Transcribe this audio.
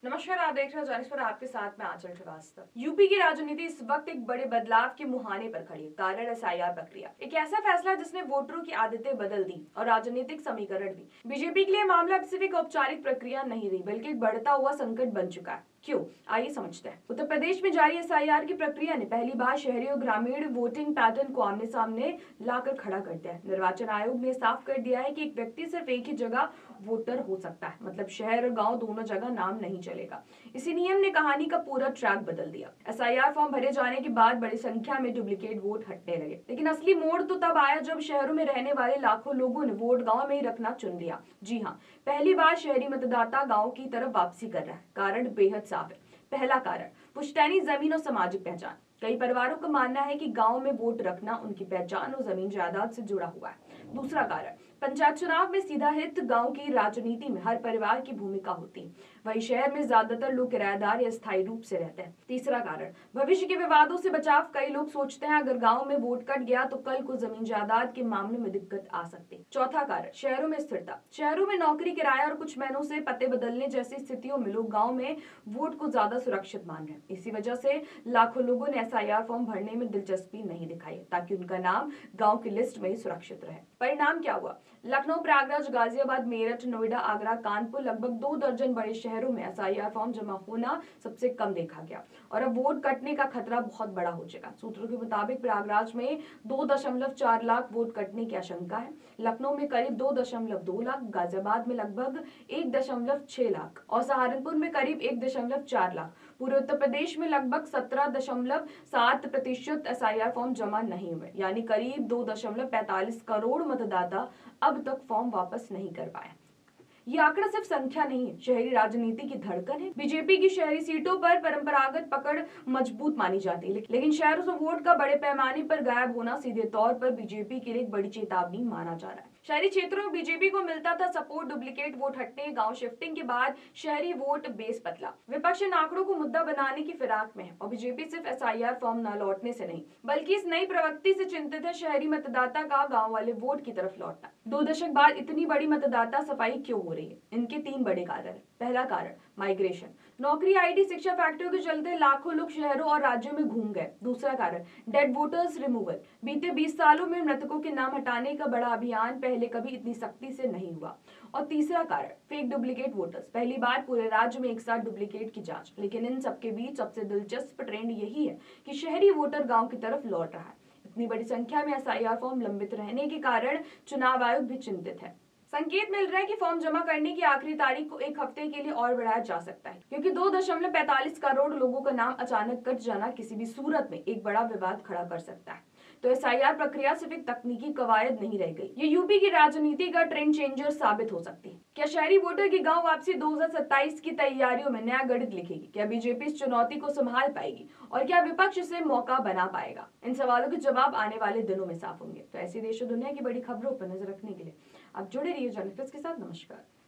नमस्कार, आप देख रहे हो जानिस पर आपके साथ में आंचल श्रीवास्तव। यूपी की राजनीति इस वक्त एक बड़े बदलाव के मुहाने पर खड़ी है। कारण एसआईआर प्रक्रिया, एक ऐसा फैसला जिसने वोटरों की आदतें बदल दी और राजनीतिक समीकरण भी। बीजेपी के लिए मामला अब सिर्फ एक औपचारिक प्रक्रिया नहीं रही, बल्कि एक बढ़ता हुआ संकट बन चुका है। क्यों, आइए समझते हैं। उत्तर प्रदेश में जारी एसआईआर की प्रक्रिया ने पहली बार शहरी और ग्रामीण वोटिंग पैटर्न को आमने सामने लाकर खड़ा कर दिया है। निर्वाचन आयोग ने साफ कर दिया है कि एक व्यक्ति सिर्फ एक ही जगह वोटर हो सकता है, मतलब शहर और गांव दोनों जगह नाम नहीं चलेगा। इसी नियम ने कहानी का पूरा ट्रैक बदल दिया। एसआईआर फॉर्म भरे जाने के बाद बड़ी संख्या में डुप्लीकेट वोट हटने लगे, लेकिन असली मोड़ तो तब आया जब शहरों में रहने वाले लाखों लोगों ने वोट गांव में ही रखना चुन लिया। जी हाँ, पहली बार शहरी मतदाता गांव की तरफ वापसी कर रहा है। कारण बेहद साफ है। पहला कारण, पुश्तैनी जमीन और सामाजिक पहचान। कई परिवारों का मानना है कि गांव में वोट रखना उनकी पहचान और जमीन जायदाद से जुड़ा हुआ है। दूसरा कारण, पंचायत चुनाव में सीधा हित। गांव की राजनीति में हर परिवार की भूमिका होती है, वही शहर में ज्यादातर लोग किराएदार या स्थायी रूप से रहते हैं। तीसरा कारण, भविष्य के विवादों से बचाव। कई लोग सोचते हैं अगर गांव में वोट कट गया तो कल को जमीन जायदाद के मामले में दिक्कत आ सकती है। चौथा कारण, शहरों में स्थिरता। शहरों में नौकरी, किराया और कुछ महीनों से पते बदलने जैसी स्थितियों में लोग गाँव में वोट को ज्यादा सुरक्षित मान रहे हैं। इसी वजह से लाखों लोगों ने एसआईआर फॉर्म भरने में दिलचस्पी नहीं दिखाई, ताकि उनका नाम गांव की लिस्ट में ही सुरक्षित रहे। परिणाम क्या हुआ? लखनऊ, प्रयागराज, गाजियाबाद, मेरठ, नोएडा, आगरा, कानपुर, लगभग 2 दर्जन बड़े शहरों में एसआईआर फॉर्म जमा होना सबसे कम देखा गया और अब वोट कटने का खतरा बहुत बड़ा हो चुका। सूत्रों के मुताबिक प्रयागराज में 2.4 लाख वोट कटने की आशंका है। लखनऊ में करीब 2.2 लाख, गाजियाबाद में लगभग 1.6 लाख और सहारनपुर में करीब 1.4 लाख। पूरे उत्तर प्रदेश में लगभग 17.7% एसआईआर फॉर्म जमा नहीं हुए, यानी करीब 2.45 करोड़ मतदाता अब तक फॉर्म वापस नहीं कर पाए। ये आंकड़ा सिर्फ संख्या नहीं है, शहरी राजनीति की धड़कन है। बीजेपी की शहरी सीटों पर परंपरागत पकड़ मजबूत मानी जाती है, लेकिन शहरों से वोट का बड़े पैमाने पर गायब होना सीधे तौर पर बीजेपी के लिए एक बड़ी चेतावनी माना जा रहा है। शहरी क्षेत्रों में बीजेपी को मिलता था सपोर्ट, डुप्लीकेट वोट हटने, गांव शिफ्टिंग के बाद शहरी वोट बेस पतला। विपक्ष इन आंकड़ों को मुद्दा बनाने की फिराक में है और बीजेपी सिर्फ एसआईआर फॉर्म न लौटने से नहीं, बल्कि इस नई प्रवृत्ति से चिंतित है, शहरी मतदाता का गाँव वाले वोट की तरफ लौटना। 2 दशक बाद इतनी बड़ी मतदाता सफाई क्यों हो रही है? इनके 3 बड़े कारण। पहला कारण, माइग्रेशन। नौकरी, आईटी, शिक्षा, फैक्ट्रियों के चलते लाखों लोग शहरों और राज्यों में घूम गए। दूसरा कारण, डेड वोटर्स रिमूवल। बीते 20 सालों में मृतकों के नाम हटाने का बड़ा अभियान पहले कभी इतनी सख्ती से नहीं हुआ। और तीसरा कारण, फेक डुप्लीकेट वोटर्स। पहली बार पूरे राज्य में एक साथ डुप्लीकेट की जांच। लेकिन इन सबके बीच सबसे दिलचस्प ट्रेंड यही है कि शहरी वोटर गांव की तरफ लौट रहा है। इतनी बड़ी संख्या में एसआईआर फॉर्म लंबित रहने के कारण चुनाव आयोग भी चिंतित है। संकेत मिल रहा है कि फॉर्म जमा करने की आखिरी तारीख को 1 हफ्ते के लिए और बढ़ाया जा सकता है, क्योंकि 2.45 करोड़ लोगों का नाम अचानक कट जाना किसी भी सूरत में एक बड़ा विवाद खड़ा कर सकता है। तो एसआईआर प्रक्रिया सिर्फ एक तकनीकी कवायद नहीं रह गई, ये यूपी की राजनीति का ट्रेंड चेंजर साबित हो सकती है। क्या शहरी वोटर की गांव वापसी 2027 की तैयारियों में नया गणित लिखेगी? क्या बीजेपी इस चुनौती को संभाल पाएगी और क्या विपक्ष इसे मौका बना पाएगा? इन सवालों के जवाब आने वाले दिनों में साफ होंगे। तो ऐसी देश और दुनिया की बड़ी खबरों पर नजर रखने के लिए आप जुड़े रहिए जनहित के साथ। नमस्कार।